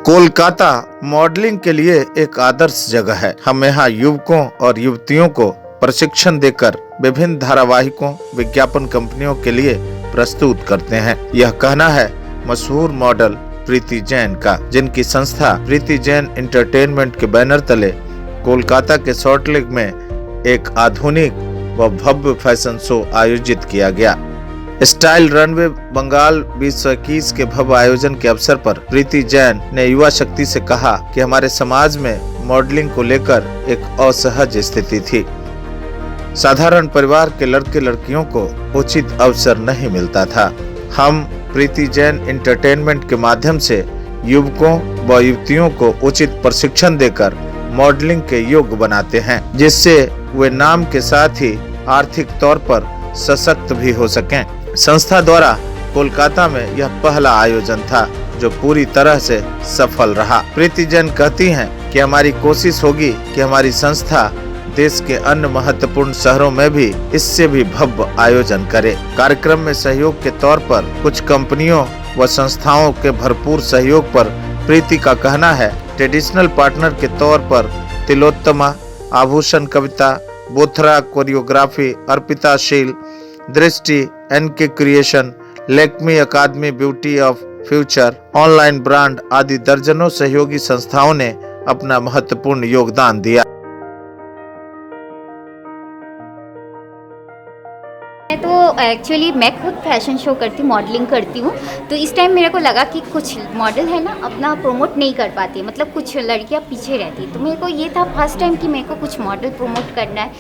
Kolkata modelling के लिए एक आदर्श जगह है। हम यहाँ युवकों और युवतियों को प्रशिक्षण देकर विभिन्न धारावाहिकों, विज्ञापन कंपनियों के लिए प्रस्तुत करते हैं। यह कहना है मशहूर मॉडल प्रीति जैन का, जिनकी संस्था प्रीति जैन एंटरटेनमेंट के बैनर तले कोलकाता के सॉल्टलेक में एक आधुनिक व भव्य फैशन शो आयोजित किया गया। स्टाइल रनवे बंगाल 2021 के भव्य आयोजन के अवसर पर प्रीति जैन ने युवा शक्ति से कहा कि हमारे समाज में मॉडलिंग को लेकर एक असहज स्थिति थी। साधारण परिवार के लड़के लड़कियों को उचित अवसर नहीं मिलता था। हम प्रीति जैन एंटरटेनमेंट के माध्यम से युवकों व युवतियों को उचित प्रशिक्षण देकर मॉडलिंग के योग्य बनाते हैं, जिससे वे नाम के साथ ही आर्थिक तौर पर सशक्त भी हो सकें। संस्था द्वारा कोलकाता में यह पहला आयोजन था जो पूरी तरह से सफल रहा। प्रीति जैन कहती हैं कि हमारी कोशिश होगी कि हमारी संस्था देश के अन्य महत्वपूर्ण शहरों में भी इससे भी भव्य आयोजन करे। कार्यक्रम में सहयोग के तौर पर कुछ कंपनियों व संस्थाओं के भरपूर सहयोग पर प्रीति का कहना है ट्रेडिशनल पार्टनर के तौर पर तिलोत्तमा, आभूषण कविता, Bothra choreography, Arpita Sheel, Drishti, NK creation, Lakme academy beauty of future, online brand आदि दर्जनों सहयोगी संस्थाओं ने अपना महत्वपूर्ण योगदान दिया। तो एक्चुअली मैं खुद फैशन शो करती हूँ, मॉडलिंग करती हूँ। तो इस टाइम मेरे को लगा कि कुछ मॉडल है ना अपना प्रमोट नहीं कर पाती, मतलब कुछ लड़कियाँ पीछे रहती। तो मेरे को ये था फर्स्ट टाइम कि मेरे को कुछ मॉडल प्रमोट करना है,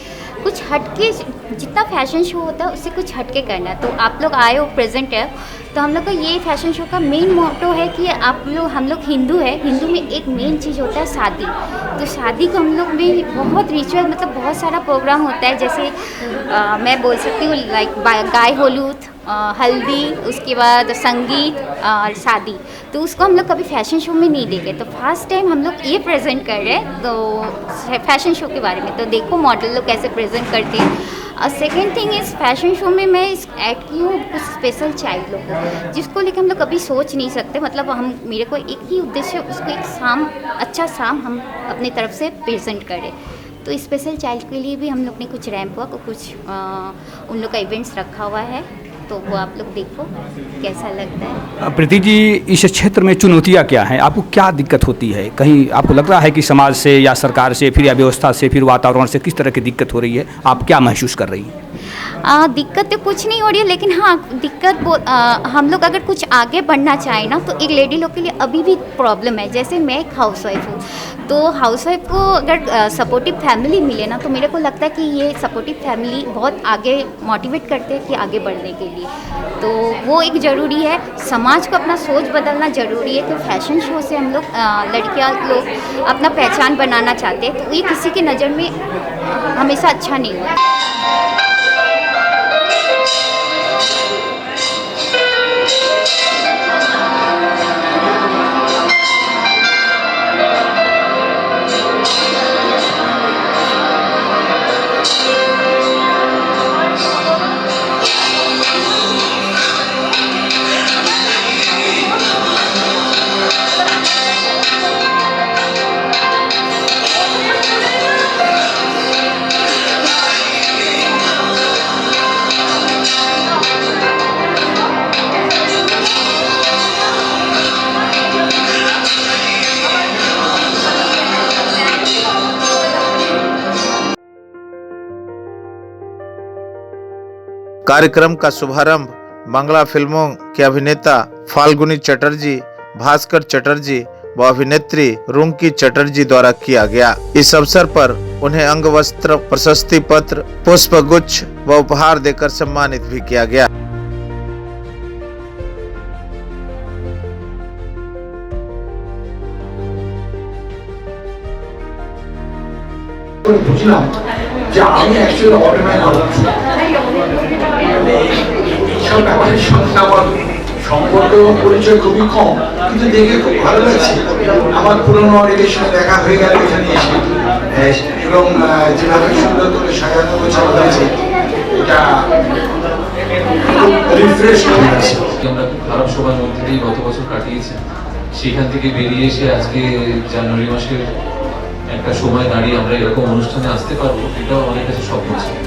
कुछ हटके, जितना फैशन शो होता है उससे कुछ हटके करना है। तो आप लोग आए हो, प्रेजेंट है। तो हम लोग का ये फैशन शो का मेन मोटो है कि हम लोग हिंदू है, हिंदू में एक मेन चीज़ होता है शादी। तो शादी को हम लोग में बहुत रिचुअल, मतलब बहुत सारा प्रोग्राम होता है। जैसे मैं बोल सकती हूँ लाइक गाय होलूथ, हल्दी, उसके बाद संगीत और शादी। तो उसको हम लोग कभी फैशन शो में नहीं देखे। तो फर्स्ट टाइम हम लोग ये प्रेजेंट कर रहे हैं तो फैशन शो के बारे में। तो देखो मॉडल लोग कैसे प्रेजेंट करते हैं। और सेकेंड थिंग इस फैशन शो में मैं इस ऐड की हूँ कुछ स्पेशल चाइल्ड लोग को, जिसको लेकर हम लोग कभी सोच नहीं सकते। मतलब मेरे को एक ही उद्देश्य, उसको एक अच्छा शाम हम अपनी तरफ से प्रेजेंट करें। तो स्पेशल चाइल्ड के लिए भी हम लोग ने कुछ रैंप वॉक, कुछ उन लोग का इवेंट्स रखा हुआ है। तो वो आप लोग देखो कैसा लगता है। प्रीति जी, इस क्षेत्र में चुनौतियाँ क्या हैं? आपको क्या दिक्कत होती है? कहीं आपको लग रहा है कि समाज से या सरकार से, फिर या व्यवस्था से, फिर वातावरण से किस तरह की दिक्कत हो रही है? आप क्या महसूस कर रही हैं? दिक्कत तो कुछ नहीं हो रही है, लेकिन हाँ दिक्कत हम लोग अगर कुछ आगे बढ़ना चाहें ना तो एक लेडी लोग के लिए अभी भी प्रॉब्लम है। जैसे मैं एक हाउसवाइफ हूँ, तो हाउसवाइफ को अगर सपोर्टिव फैमिली मिले ना तो मेरे को लगता है कि ये सपोर्टिव फैमिली बहुत आगे मोटिवेट करते हैं कि आगे बढ़ने के लिए। तो वो एक ज़रूरी है। समाज को अपना सोच बदलना ज़रूरी है कि फैशन शो से हम लोग लड़कियाँ लोग अपना पहचान बनाना चाहते हैं, तो ये किसी की नज़र में हमेशा अच्छा नहीं होता। कार्यक्रम का शुभारंभ बांग्ला फिल्मों के अभिनेता फाल्गुनी चटर्जी, भास्कर चटर्जी व अभिनेत्री रुंकी चटर्जी द्वारा किया गया। इस अवसर पर उन्हें अंगवस्त्र, प्रशस्ति पत्र, पुष्प गुच्छ व उपहार देकर सम्मानित भी किया गया। সম্পর্ক পরিচয় খুবই কম, কিন্তু দেখে খুব ভালো লাগছে। আমার পুরনো রিলেশনে দেখা হয়ে গেল এখানে এসে, এবং যেভাবে সুন্দর করে সাজানো গোছানো হয়েছে এটা খুব রিফ্রেশ হয়ে গেছে। আমরা খুব খারাপ সময়ের মধ্যে দিয়ে গত বছর কাটিয়েছি। সেখান থেকে বেরিয়ে এসে আজকে জানুয়ারি মাসের একটা সময় দাঁড়িয়ে আমরা এরকম অনুষ্ঠানে আসতে পারবো, এটাও অনেক কাছে স্বপ্ন ছিল।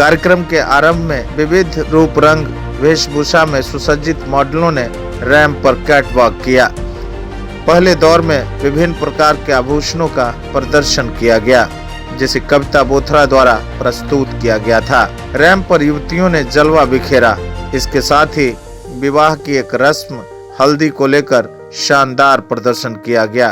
कार्यक्रम के आरंभ में विविध रूप रंग वेशभूषा में सुसज्जित मॉडलों ने रैंप पर कैटवॉक किया। पहले दौर में विभिन्न प्रकार के आभूषणों का प्रदर्शन किया गया, जिसे कविता बोथरा द्वारा प्रस्तुत किया गया था। रैंप पर युवतियों ने जलवा बिखेरा। इसके साथ ही विवाह की एक रस्म हल्दी को लेकर शानदार प्रदर्शन किया गया।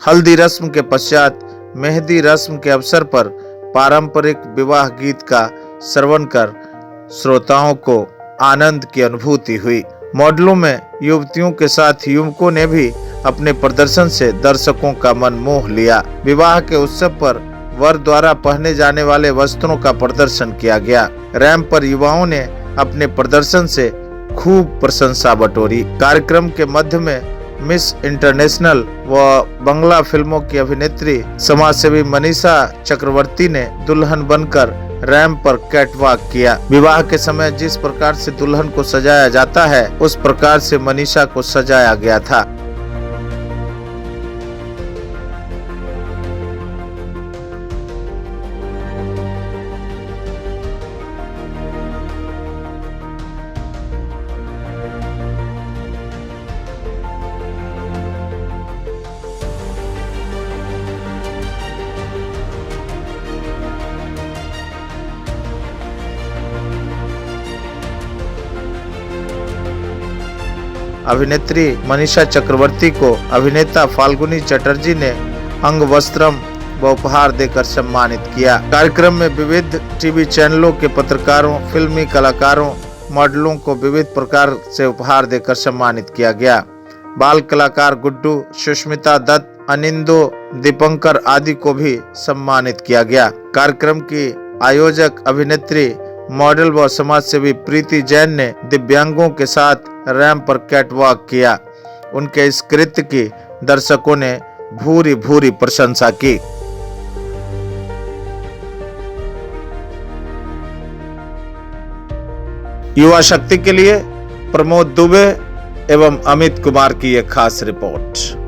हल्दी रस्म के पश्चात मेहंदी रस्म के अवसर पर पारंपरिक विवाह गीत का श्रवण कर श्रोताओं को आनंद की अनुभूति हुई। मॉडलों में युवतियों के साथ युवकों ने भी अपने प्रदर्शन से दर्शकों का मन मोह लिया। विवाह के उत्सव पर वर द्वारा पहने जाने वाले वस्त्रों का प्रदर्शन किया गया। रैंप पर युवाओं ने अपने प्रदर्शन से खूब प्रशंसा बटोरी। कार्यक्रम के मध्य में मिस इंटरनेशनल व बंगला फिल्मों की अभिनेत्री समाजसेवी मनीषा चक्रवर्ती ने दुल्हन बनकर रैंप पर कैटवॉक किया। विवाह के समय जिस प्रकार से दुल्हन को सजाया जाता है, उस प्रकार से मनीषा को सजाया गया था। अभिनेत्री मनीषा चक्रवर्ती को अभिनेता फाल्गुनी चटर्जी ने अंग वस्त्रम व उपहार देकर सम्मानित किया। कार्यक्रम में विविध टीवी चैनलों के पत्रकारों, फिल्मी कलाकारों, मॉडलों को विविध प्रकार से उपहार देकर सम्मानित किया गया। बाल कलाकार गुड्डू, सुष्मिता दत्त, अनिंदो, दीपंकर आदि को भी सम्मानित किया गया। कार्यक्रम की आयोजक अभिनेत्री, मॉडल व समाजसेवी प्रीति जैन ने दिव्यांगों के साथ रैंप पर कैटवॉक किया। उनके इस कृत्य की दर्शकों ने भूरी भूरी प्रशंसा की। युवा शक्ति के लिए प्रमोद दुबे एवं अमित कुमार की एक खास रिपोर्ट।